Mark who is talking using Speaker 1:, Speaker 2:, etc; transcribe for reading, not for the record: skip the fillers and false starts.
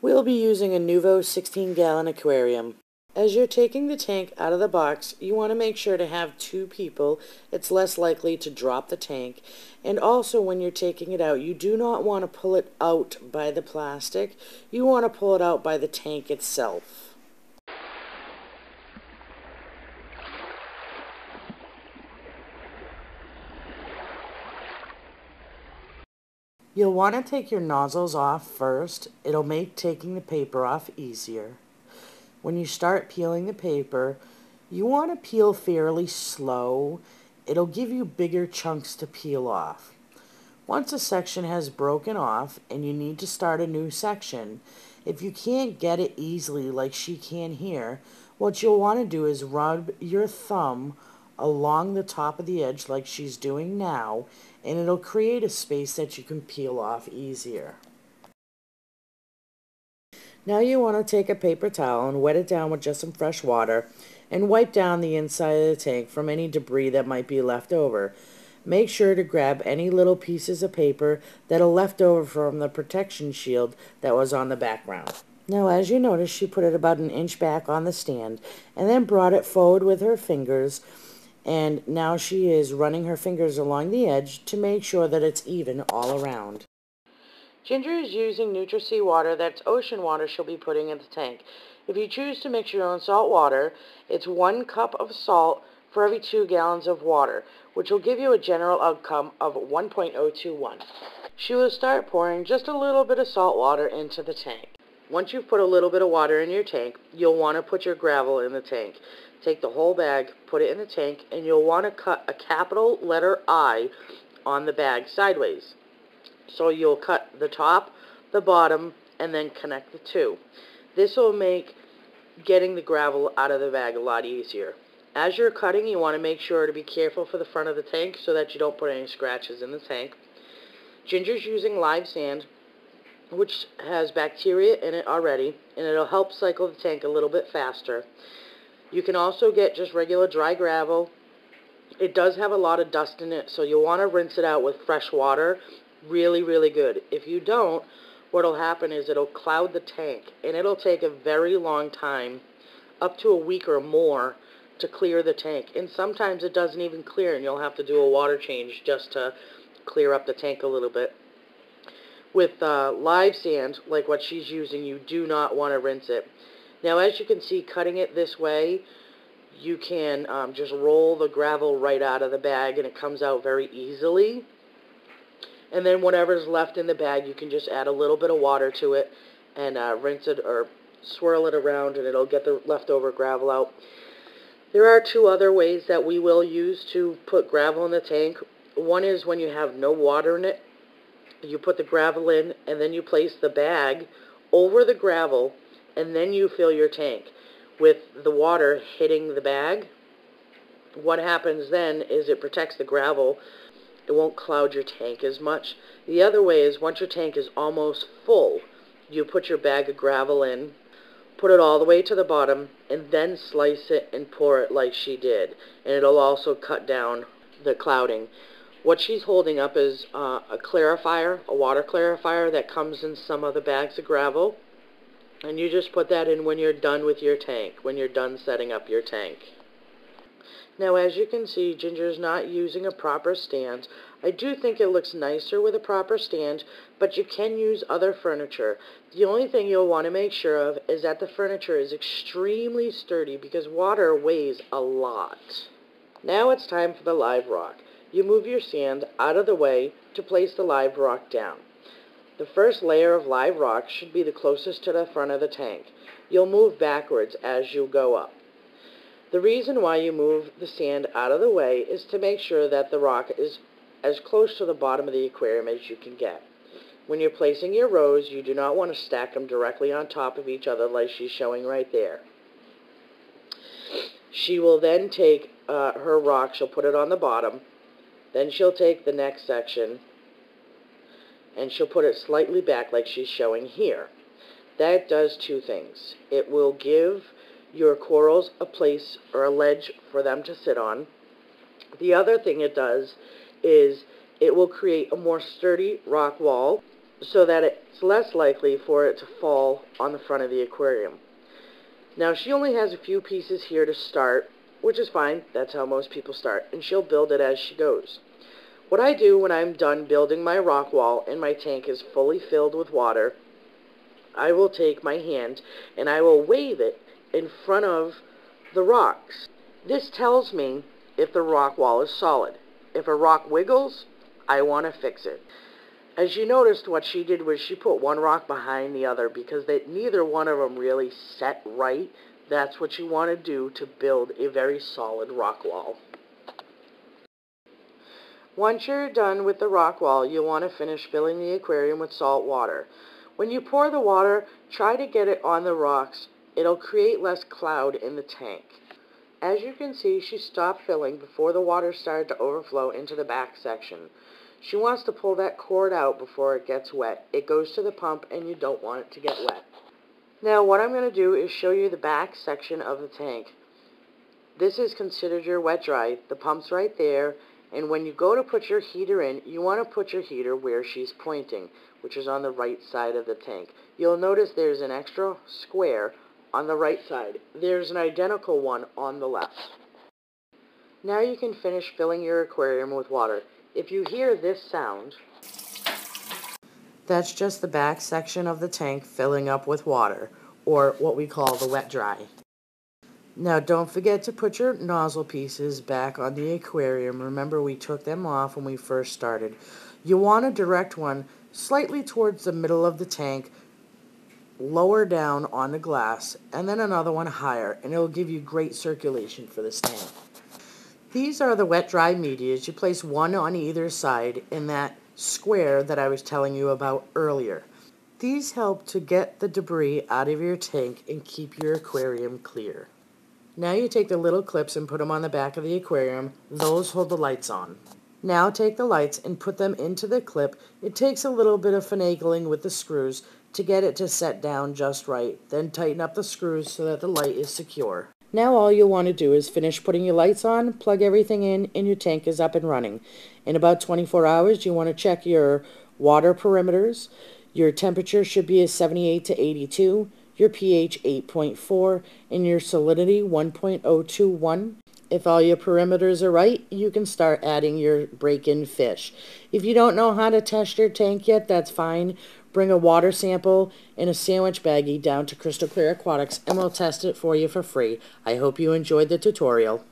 Speaker 1: We'll be using a Nuvo 16-gallon aquarium. As you're taking the tank out of the box, you want to make sure to have two people. It's less likely to drop the tank. And also when you're taking it out, you do not want to pull it out by the plastic. You want to pull it out by the tank itself. You'll want to take your nozzles off first. It'll make taking the paper off easier. When you start peeling the paper, you want to peel fairly slow. It'll give you bigger chunks to peel off. Once a section has broken off and you need to start a new section, if you can't get it easily like she can here, what you'll want to do is rub your thumb along the top of the edge like she's doing now, and it'll create a space that you can peel off easier. Now you want to take a paper towel and wet it down with just some fresh water and wipe down the inside of the tank from any debris that might be left over. Make sure to grab any little pieces of paper that are left over from the protection shield that was on the background. Now, as you notice, she put it about an inch back on the stand and then brought it forward with her fingers, and now she is running her fingers along the edge to make sure that it's even all around. Ginger is using Nutri-C water. That's ocean water she'll be putting in the tank. If you choose to mix your own salt water, it's 1 cup of salt for every 2 gallons of water, which will give you a general outcome of 1.021. She will start pouring just a little bit of salt water into the tank. Once you've put a little bit of water in your tank, you'll want to put your gravel in the tank. Take the whole bag, put it in the tank, and you'll want to cut a capital letter I on the bag sideways. So you'll cut the top, the bottom, and then connect the two. This will make getting the gravel out of the bag a lot easier. As you're cutting, you want to make sure to be careful for the front of the tank so that you don't put any scratches in the tank. Ginger's using live sand, which has bacteria in it already, and it'll help cycle the tank a little bit faster. You can also get just regular dry gravel. It does have a lot of dust in it, so you'll want to rinse it out with fresh water really, really good. If you don't, what'll happen is it'll cloud the tank, and it'll take a very long time, up to a week or more, to clear the tank. And sometimes it doesn't even clear, and you'll have to do a water change just to clear up the tank a little bit. With live sand, like what she's using, you do not want to rinse it. Now, as you can see, cutting it this way, you can just roll the gravel right out of the bag, and it comes out very easily. And then whatever's left in the bag, you can just add a little bit of water to it and rinse it or swirl it around, and it'll get the leftover gravel out. There are 2 other ways that we will use to put gravel in the tank. One is when you have no water in it. You put the gravel in, and then you place the bag over the gravel, and then you fill your tank with the water hitting the bag. What happens then is it protects the gravel. It won't cloud your tank as much. The other way is once your tank is almost full, you put your bag of gravel in, put it all the way to the bottom, and then slice it and pour it like she did. And it'll also cut down the clouding. What she's holding up is a clarifier, a water clarifier that comes in some of the bags of gravel. And you just put that in when you're done with your tank, when you're done setting up your tank. Now, as you can see, Ginger's not using a proper stand. I do think it looks nicer with a proper stand, but you can use other furniture. The only thing you'll want to make sure of is that the furniture is extremely sturdy because water weighs a lot. Now it's time for the live rock. You move your sand out of the way to place the live rock down. The first layer of live rock should be the closest to the front of the tank. You'll move backwards as you go up. The reason why you move the sand out of the way is to make sure that the rock is as close to the bottom of the aquarium as you can get. When you're placing your rows, you do not want to stack them directly on top of each other like she's showing right there. She will then take her rock, she'll put it on the bottom, then she'll take the next section and she'll put it slightly back like she's showing here. That does 2 things. It will give your corals a place or a ledge for them to sit on. The other thing it does is it will create a more sturdy rock wall so that it's less likely for it to fall on the front of the aquarium. Now, she only has a few pieces here to start, which is fine. That's how most people start, and she'll build it as she goes. What I do when I'm done building my rock wall and my tank is fully filled with water, I will take my hand and I will wave it in front of the rocks. This tells me if the rock wall is solid. If a rock wiggles, I want to fix it. As you noticed, what she did was she put one rock behind the other because neither one of them really set right. That's what you want to do to build a very solid rock wall. Once you're done with the rock wall, you'll want to finish filling the aquarium with salt water. When you pour the water, try to get it on the rocks. It'll create less cloud in the tank. As you can see, she stopped filling before the water started to overflow into the back section. She wants to pull that cord out before it gets wet. It goes to the pump and you don't want it to get wet. Now what I'm going to do is show you the back section of the tank. This is considered your wet dry. The pump's right there, and when you go to put your heater in, you want to put your heater where she's pointing, which is on the right side of the tank. You'll notice there's an extra square on the right side. There's an identical one on the left. Now you can finish filling your aquarium with water. If you hear this sound, that's just the back section of the tank filling up with water, or what we call the wet dry. Now don't forget to put your nozzle pieces back on the aquarium. Remember, we took them off when we first started. You want to direct one slightly towards the middle of the tank, lower down on the glass, and then another one higher, and it'll give you great circulation for this tank. These are the wet-dry medias. You place one on either side in that square that I was telling you about earlier. These help to get the debris out of your tank and keep your aquarium clear. Now you take the little clips and put them on the back of the aquarium. Those hold the lights on. Now take the lights and put them into the clip. It takes a little bit of finagling with the screws to get it to set down just right. Then tighten up the screws so that the light is secure. Now all you'll want to do is finish putting your lights on, plug everything in, and your tank is up and running. In about 24 hours, you want to check your water perimeters. Your temperature should be 78 to 82. Your pH 8.4, and your salinity 1.021. If all your perimeters are right, you can start adding your break-in fish. If you don't know how to test your tank yet, that's fine. Bring a water sample and a sandwich baggie down to Crystal Clear Aquatics, and we'll test it for you for free. I hope you enjoyed the tutorial.